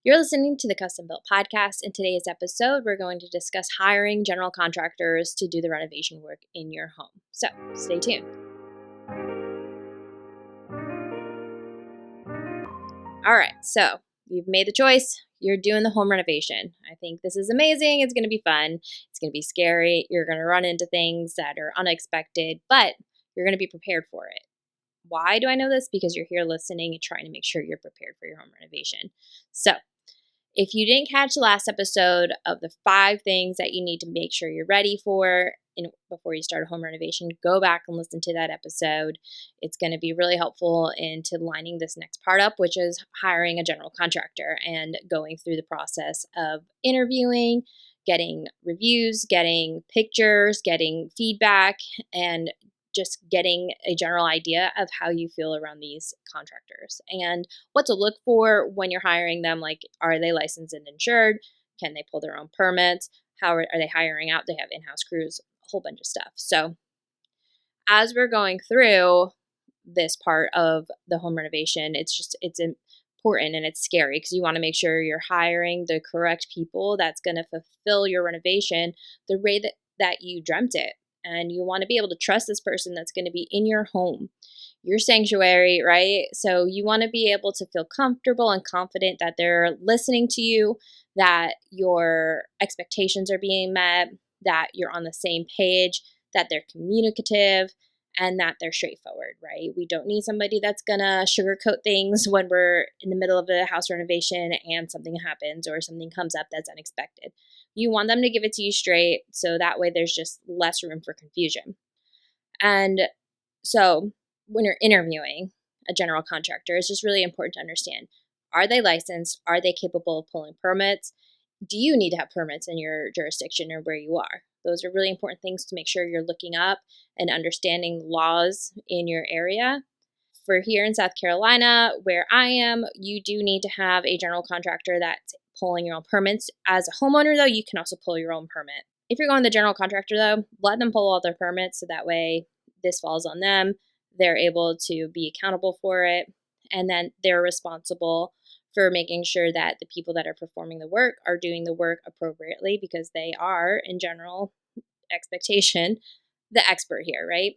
You're listening to the Custom Built Podcast. In today's episode, we're going to discuss hiring general contractors to do the renovation work in your home. So stay tuned. All right, so you've made the choice. You're doing the home renovation. I think this is amazing. It's going to be fun. It's going to be scary. You're going to run into things that are unexpected, but you're going to be prepared for it. Why do I know this? Because you're here listening and trying to make sure you're prepared for your home renovation. So if you didn't catch the last episode of the 5 things that you need to make sure you're ready for before you start a home renovation, go back and listen to that episode. It's going to be really helpful into lining this next part up, which is hiring a general contractor and going through the process of interviewing, getting reviews, getting pictures, getting feedback, and just getting a general idea of how you feel around these contractors and what to look for when you're hiring them. Like, are they licensed and insured? Can they pull their own permits? How are they hiring out? They have in-house crews, a whole bunch of stuff. So as we're going through this part of the home renovation, it's important and it's scary because you want to make sure you're hiring the correct people that's going to fulfill your renovation the way that you dreamt it. And you want to be able to trust this person that's going to be in your home, your sanctuary, right? So you want to be able to feel comfortable and confident that they're listening to you, that your expectations are being met, that you're on the same page, that they're communicative, and that they're straightforward, right? We don't need somebody that's going to sugarcoat things when we're in the middle of a house renovation and something happens or something comes up that's unexpected. You want them to give it to you straight, so that way there's just less room for confusion. And so when you're interviewing a general contractor, it's just really important to understand, are they licensed? Are they capable of pulling permits? Do you need to have permits in your jurisdiction or where you are? Those are really important things to make sure you're looking up and understanding laws in your area. For here in South Carolina, where I am, you do need to have a general contractor that's pulling your own permits. As a homeowner, though, you can also pull your own permit. If you're going to the general contractor, though, let them pull all their permits so that way this falls on them. They're able to be accountable for it, and then they're responsible for making sure that the people that are performing the work are doing the work appropriately because they are, in general expectation, the expert here, right?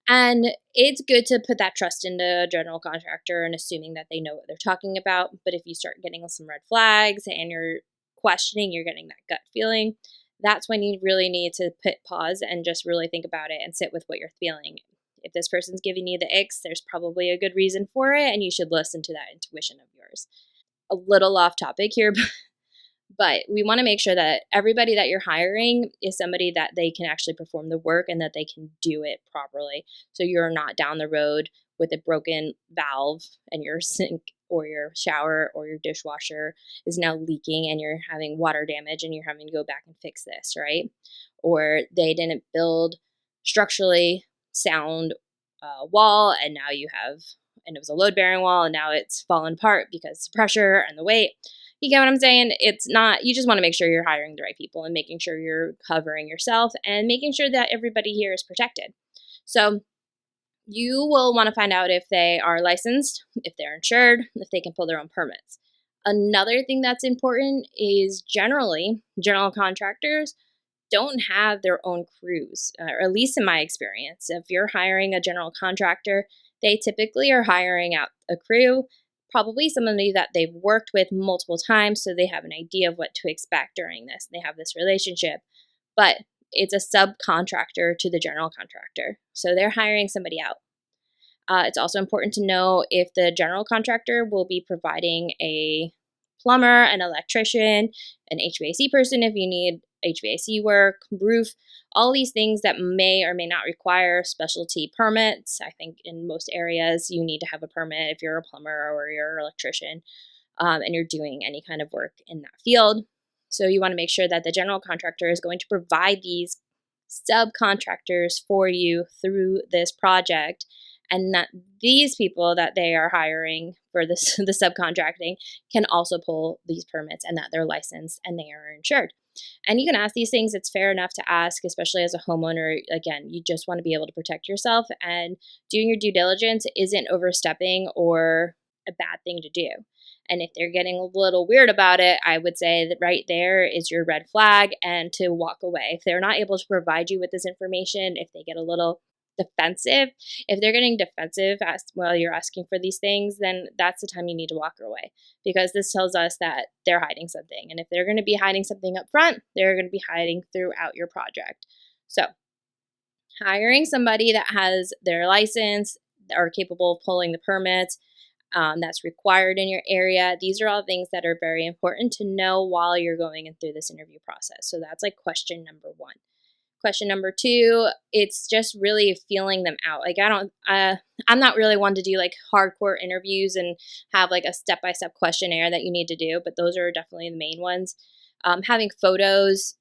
And it's good to put that trust into a general contractor and assuming that they know what they're talking about. But if you start getting some red flags and you're questioning, you're getting that gut feeling, that's when you really need to pause and just really think about it and sit with what you're feeling. If this person's giving you the icks, there's probably a good reason for it, and you should listen to that intuition of yours. A little off topic here, but we want to make sure that everybody that you're hiring is somebody that they can actually perform the work and that they can do it properly. So you're not down the road with a broken valve and your sink or your shower or your dishwasher is now leaking and you're having water damage and you're having to go back and fix this, right? Or they didn't build structurally sound wall and now and it was a load-bearing wall and now it's fallen apart because of pressure and the weight. You get what I'm saying? It's not, you just want to make sure you're hiring the right people and making sure you're covering yourself and making sure that everybody here is protected. So you will want to find out if they are licensed, if they're insured, if they can pull their own permits. Another thing that's important is generally, general contractors don't have their own crews, or at least in my experience. If you're hiring a general contractor, they typically are hiring out a crew, probably somebody that they've worked with multiple times, so they have an idea of what to expect during this. They have this relationship, but it's a subcontractor to the general contractor, so they're hiring somebody out. It's also important to know if the general contractor will be providing a plumber, an electrician, an HVAC person if you need HVAC work, roof, all these things that may or may not require specialty permits. I think in most areas you need to have a permit if you're a plumber or you're an electrician and you're doing any kind of work in that field. So you want to make sure that the general contractor is going to provide these subcontractors for you through this project, and that these people that they are hiring for this, the subcontracting can also pull these permits and that they're licensed and they are insured. And you can ask these things. It's fair enough to ask, especially as a homeowner. Again, you just want to be able to protect yourself, and doing your due diligence isn't overstepping or a bad thing to do. And if they're getting a little weird about it, I would say that right there is your red flag and to walk away. If they're not able to provide you with this information, if they get a little defensive, if they're getting defensive while you're asking for these things, then that's the time you need to walk away, because this tells us that they're hiding something. And if they're going to be hiding something up front, they're going to be hiding throughout your project. So hiring somebody that has their license, are capable of pulling the permits, that's required in your area. These are all things that are very important to know while you're going through this interview process. So that's like question number one. Question number two, it's just really feeling them out. Like I'm not really one to do like hardcore interviews and have like a step-by-step questionnaire that you need to do, but those are definitely the main ones. Having photos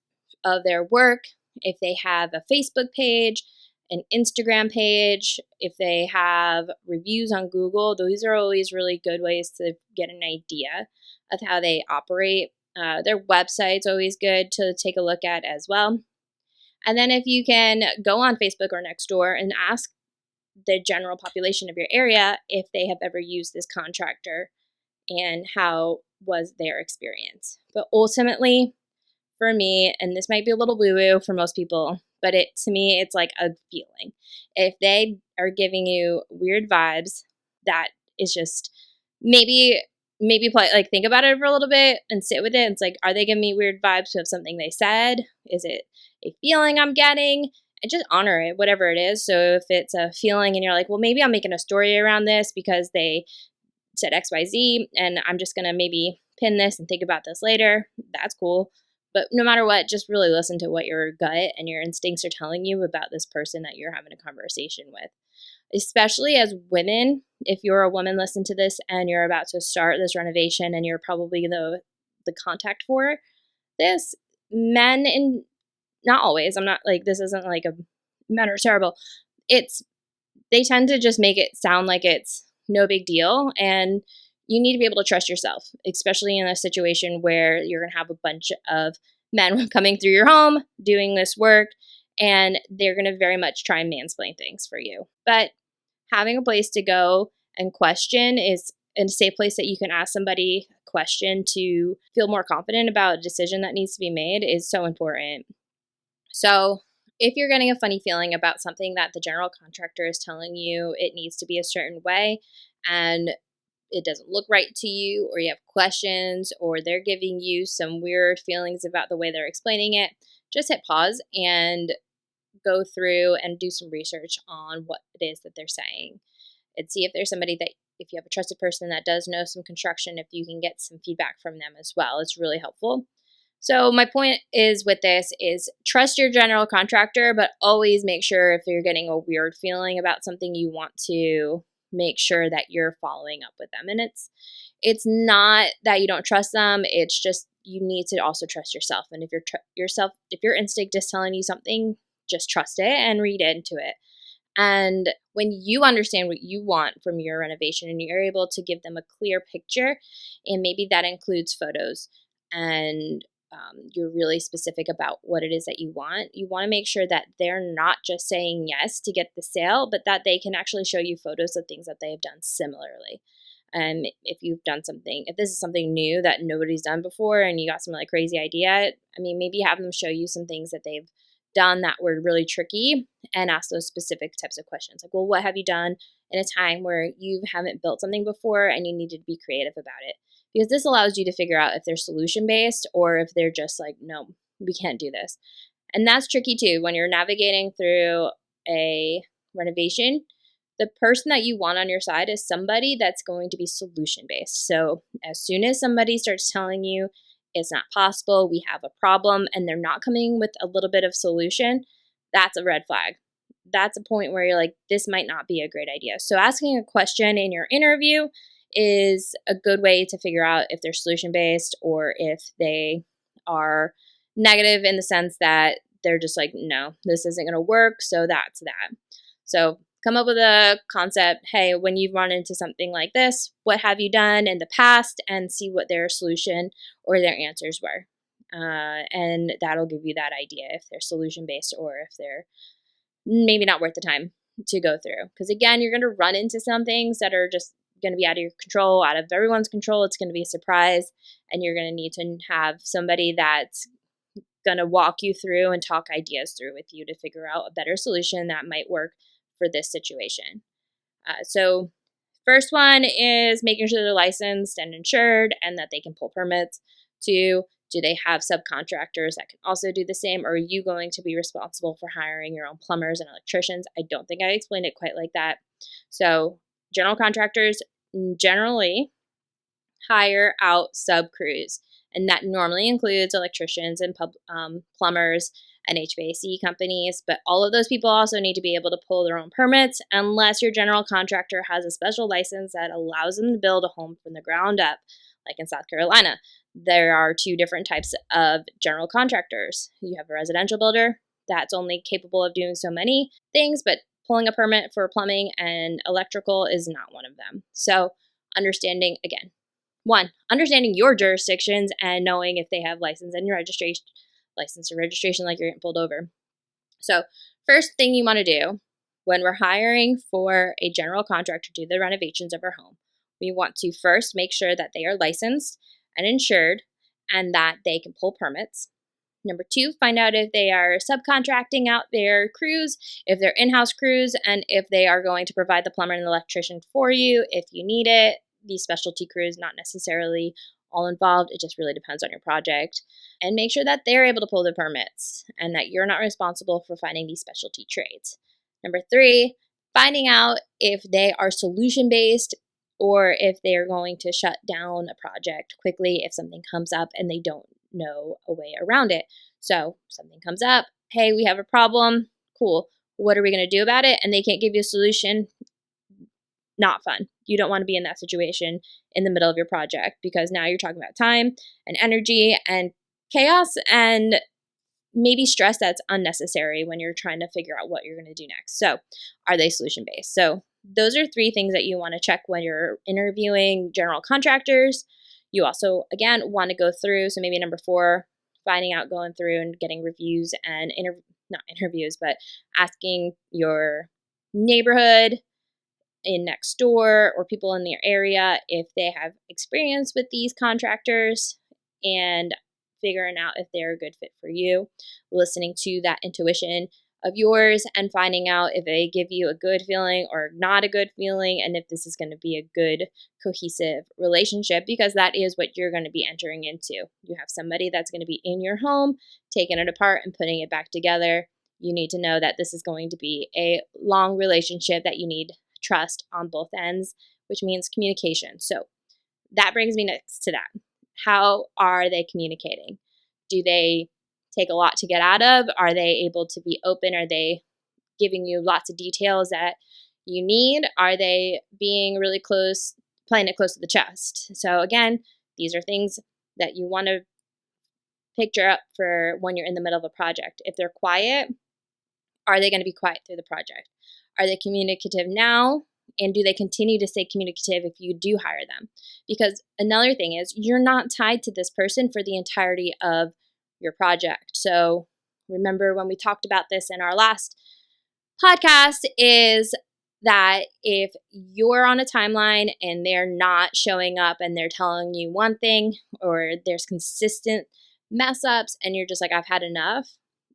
of their work, if they have a Facebook page, an Instagram page, if they have reviews on Google, those are always really good ways to get an idea of how they operate. Their website's always good to take a look at as well. And then if you can go on Facebook or Nextdoor and ask the general population of your area if they have ever used this contractor and how was their experience. But ultimately, for me, and this might be a little woo-woo for most people, but to me, it's like a feeling. If they are giving you weird vibes, that is just maybe like think about it for a little bit and sit with it. It's like, are they giving me weird vibes of something they said? Is it a feeling I'm getting? And just honor it, whatever it is. So if it's a feeling and you're like, well, maybe I'm making a story around this because they said XYZ and I'm just going to maybe pin this and think about this later, that's cool. But no matter what, just really listen to what your gut and your instincts are telling you about this person that you're having a conversation with. Especially as women, if you're a woman, listen to this and you're about to start this renovation and you're probably the contact for this. Men, and not always, I'm not like, this isn't like men are terrible. They tend to just make it sound like it's no big deal, and you need to be able to trust yourself, especially in a situation where you're going to have a bunch of men coming through your home doing this work, and they're going to very much try and mansplain things for you. But having a place to go and question is a safe place that you can ask somebody a question to feel more confident about a decision that needs to be made is so important. So if you're getting a funny feeling about something that the general contractor is telling you it needs to be a certain way and it doesn't look right to you, or you have questions, or they're giving you some weird feelings about the way they're explaining it, just hit pause and go through and do some research on what it is that they're saying and see if there's somebody that, if you have a trusted person that does know some construction, if you can get some feedback from them as well. It's really helpful. So my point is with this is trust your general contractor, but always make sure if you're getting a weird feeling about something, you want to make sure that you're following up with them. And it's not that you don't trust them. It's just you need to also trust yourself. And if if your instinct is telling you something, just trust it and read into it. And when you understand what you want from your renovation and you're able to give them a clear picture, and maybe that includes photos, and you're really specific about what it is that you want to make sure that they're not just saying yes to get the sale, but that they can actually show you photos of things that they have done similarly. And if this is something new that nobody's done before and you got some like crazy idea, I mean, maybe have them show you some things that they've done that were really tricky and ask those specific types of questions. Like, well, what have you done in a time where you haven't built something before and you needed to be creative about it? Because this allows you to figure out if they're solution-based or if they're just like, no, we can't do this. And that's tricky too. When you're navigating through a renovation, the person that you want on your side is somebody that's going to be solution-based. So as soon as somebody starts telling you it's not possible, we have a problem, and they're not coming with a little bit of solution, that's a red flag. That's a point where you're like, this might not be a great idea. So asking a question in your interview is a good way to figure out if they're solution-based or if they are negative in the sense that they're just like, no, this isn't going to work, so that's that. So come up with a concept. Hey, when you've run into something like this, what have you done in the past, and see what their solution or their answers were. And that'll give you that idea if they're solution-based or if they're maybe not worth the time to go through. Because again, you're going to run into some things that are just going to be out of your control, out of everyone's control. It's going to be a surprise, and you're going to need to have somebody that's going to walk you through and talk ideas through with you to figure out a better solution that might work for this situation. So first one is making sure they're licensed and insured and that they can pull permits. 2, do they have subcontractors that can also do the same? Or are you going to be responsible for hiring your own plumbers and electricians? I don't think I explained it quite like that. So general contractors generally hire out sub crews, and that normally includes electricians and plumbers and HVAC companies, but all of those people also need to be able to pull their own permits unless your general contractor has a special license that allows them to build a home from the ground up, like in South Carolina. There are 2 different types of general contractors. You have a residential builder that's only capable of doing so many things, but pulling a permit for plumbing and electrical is not one of them. So understanding, again, 1, understanding your jurisdictions and knowing if they have license and registration, like you're getting pulled over. So first thing you want to do when we're hiring for a general contractor to do the renovations of our home, we want to first make sure that they are licensed and insured and that they can pull permits. Number 2, find out if they are subcontracting out their crews, if they're in-house crews, and if they are going to provide the plumber and the electrician for you if you need it. These specialty crews, not necessarily all involved. It just really depends on your project. And make sure that they're able to pull the permits and that you're not responsible for finding these specialty trades. Number 3, finding out if they are solution-based or if they are going to shut down a project quickly if something comes up and they don't know a way around it. So something comes up, hey, we have a problem, cool. What are we going to do about it? And they can't give you a solution. Not fun. You don't want to be in that situation in the middle of your project because now you're talking about time and energy and chaos and maybe stress that's unnecessary when you're trying to figure out what you're going to do next. So, are they solution based? So, those are 3 things that you want to check when you're interviewing general contractors. You also, again, want to go through, so maybe number 4, finding out, going through and getting reviews and not interviews, but asking your neighborhood in next door or people in their area if they have experience with these contractors and figuring out if they're a good fit for you, listening to that intuition of yours and finding out if they give you a good feeling or not a good feeling and if this is going to be a good cohesive relationship, because that is what you're going to be entering into. You have somebody that's going to be in your home, taking it apart and putting it back together. You need to know that this is going to be a long relationship that you need trust on both ends, which means communication. So that brings me next to that. How are they communicating? Do they take a lot to get out of? Are they able to be open? Are they giving you lots of details that you need? Are they being really close, playing it close to the chest? So again, these are things that you want to picture up for when you're in the middle of a project. If they're quiet, are they going to be quiet through the project? Are they communicative now? And do they continue to stay communicative if you do hire them? Because another thing is you're not tied to this person for the entirety of your project. So remember when we talked about this in our last podcast is that if you're on a timeline and they're not showing up and they're telling you one thing or there's consistent mess ups and you're just like, I've had enough,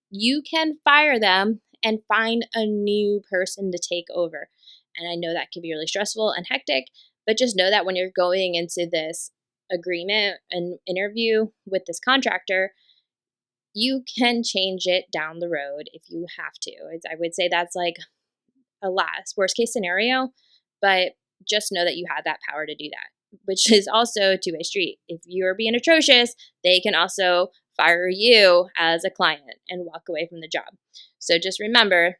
you can fire them and find a new person to take over. And I know that can be really stressful and hectic, but just know that when you're going into this agreement and interview with this contractor, you can change it down the road if you have to. I would say that's like a worst case scenario, but just know that you have that power to do that, which is also a 2-way street. If you're being atrocious, they can also fire you as a client and walk away from the job. So just remember,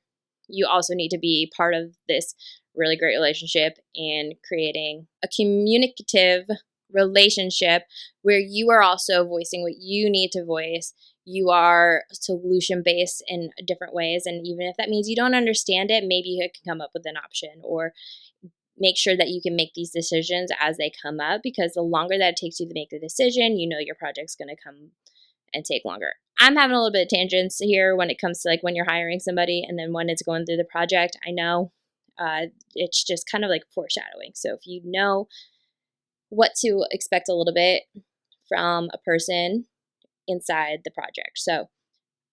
you also need to be part of this really great relationship and creating a communicative relationship where you are also voicing what you need to voice. You are solution based in different ways. And even if that means you don't understand it, maybe you can come up with an option or make sure that you can make these decisions as they come up, because the longer that it takes you to make the decision, you know your project's going to come and take longer. I'm having a little bit of tangents here when it comes to like when you're hiring somebody and then when it's going through the project. I know It's just kind of like foreshadowing. So if you know what to expect a little bit from a person inside the project. So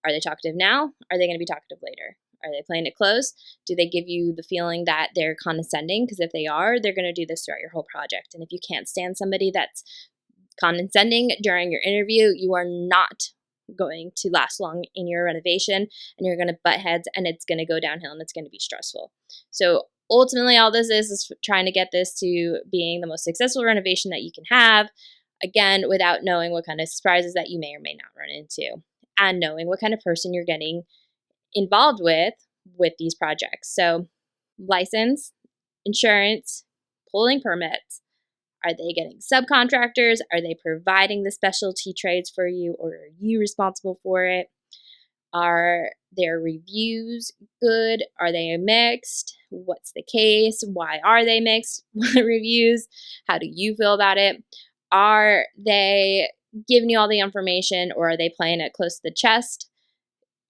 are they talkative now? Are they going to be talkative later? Are they playing it close? Do they give you the feeling that they're condescending? Because if they are, they're going to do this throughout your whole project. And if you can't stand somebody that's condescending during your interview, you are not going to last long in your renovation, and you're going to butt heads, and it's going to go downhill, and it's going to be stressful. So ultimately, all this is trying to get this to being the most successful renovation that you can have, again, without knowing what kind of surprises that you may or may not run into, and knowing what kind of person you're getting involved with these projects. So license, insurance, pulling permits. Are they getting subcontractors? Are they providing the specialty trades for you, or are you responsible for it? Are their reviews good? Are they mixed? What's the case? Why are they mixed reviews? How do you feel about it? Are they giving you all the information, or are they playing it close to the chest?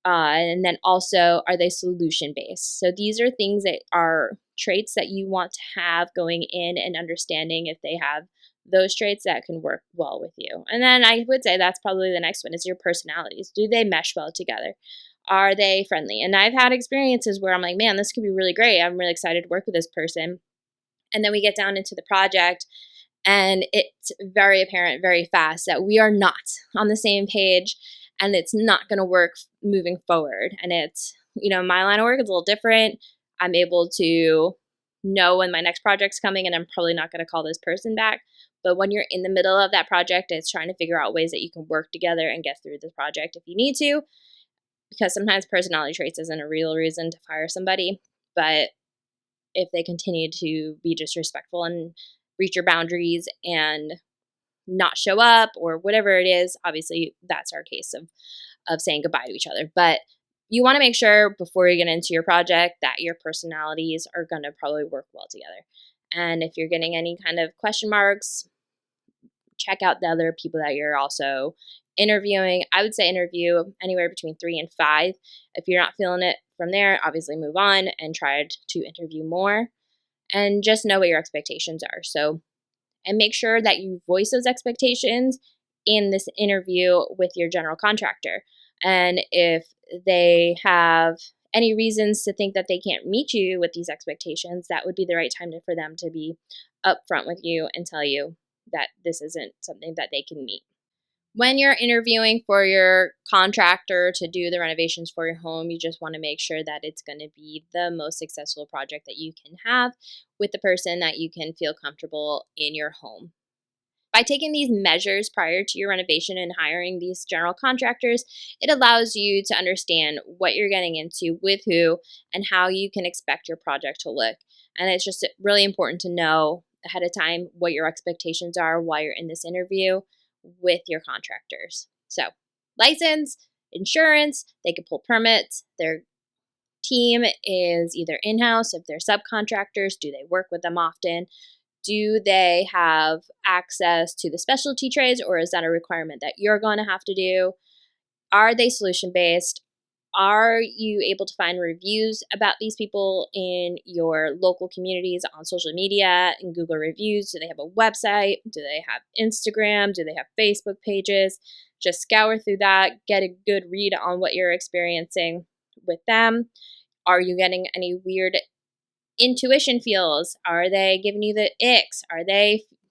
And then also, are they solution based? So these are things that are traits that you want to have going in, and understanding if they have those traits that can work well with you. And then I would say that's probably the next one is your personalities. Do they mesh well together? Are they friendly? And I've had experiences where I'm like, man, this could be really great. I'm really excited to work with this person. And then we get down into the project, and it's very apparent very fast that we are not on the same page, and it's not going to work moving forward. And it's, my line of work is a little different. I'm able to know when my next project's coming, and I'm probably not going to call this person back. But when you're in the middle of that project, it's trying to figure out ways that you can work together and get through the project if you need to, because sometimes personality traits isn't a real reason to fire somebody. But if they continue to be disrespectful and reach your boundaries and not show up or whatever it is, obviously that's our case of saying goodbye to each other. But you want to make sure before you get into your project that your personalities are going to probably work well together. And if you're getting any kind of question marks, check out the other people that you're also interviewing. I would say interview anywhere between 3 and 5. If you're not feeling it from there, obviously move on and try to interview more, and just know what your expectations are. So, and make sure that you voice those expectations in this interview with your general contractor. And if they have any reasons to think that they can't meet you with these expectations, that would be the right time for them to be upfront with you and tell you that this isn't something that they can meet. When you're interviewing for your contractor to do the renovations for your home, you just want to make sure that it's going to be the most successful project that you can have with the person that you can feel comfortable in your home. By taking these measures prior to your renovation and hiring these general contractors, it allows you to understand what you're getting into, with who, and how you can expect your project to look. And it's just really important to know ahead of time what your expectations are while you're in this interview with your contractors. So, license, insurance, they can pull permits, their team is either in-house, if they're subcontractors, do they work with them often? Do they have access to the specialty trades, or is that a requirement that you're going to have to do? Are they solution based? Are you able to find reviews about these people in your local communities on social media and Google reviews? Do they have a website? Do they have Instagram? Do they have Facebook pages? Just scour through that, get a good read on what you're experiencing with them. Are you getting any weird intuition feels? Are they giving you the icks?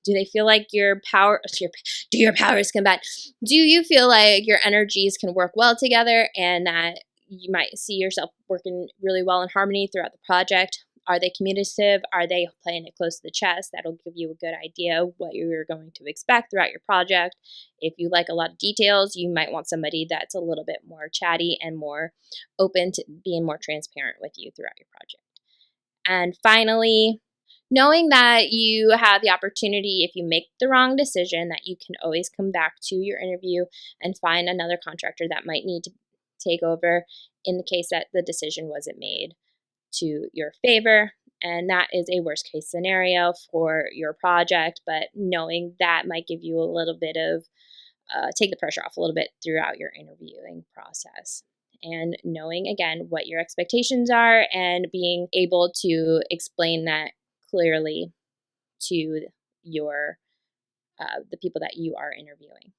Do they feel like your powers combine? Do you feel like your energies can work well together, and that you might see yourself working really well in harmony throughout the project? Are they communicative? Are they playing it close to the chest? That'll give you a good idea of what you're going to expect throughout your project. If you like a lot of details, you might want somebody that's a little bit more chatty and more open to being more transparent with you throughout your project. And finally, knowing that you have the opportunity, if you make the wrong decision, that you can always come back to your interview and find another contractor that might need to take over in the case that the decision wasn't made to your favor. And that is a worst case scenario for your project, but knowing that might give you a little bit of take the pressure off a little bit throughout your interviewing process. and knowing, again, what your expectations are and being able to explain that clearly to your the people that you are interviewing.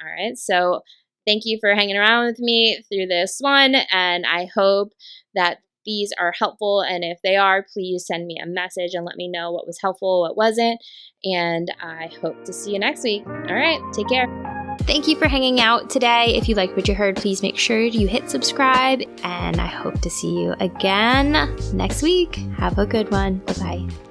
All right, so thank you for hanging around with me through this one, and I hope that these are helpful, and if they are, please send me a message and let me know what was helpful, what wasn't, and I hope to see you next week. All right, take care. Thank you for hanging out today. If you liked what you heard, please make sure you hit subscribe, and I hope to see you again next week. Have a good one. Bye-bye.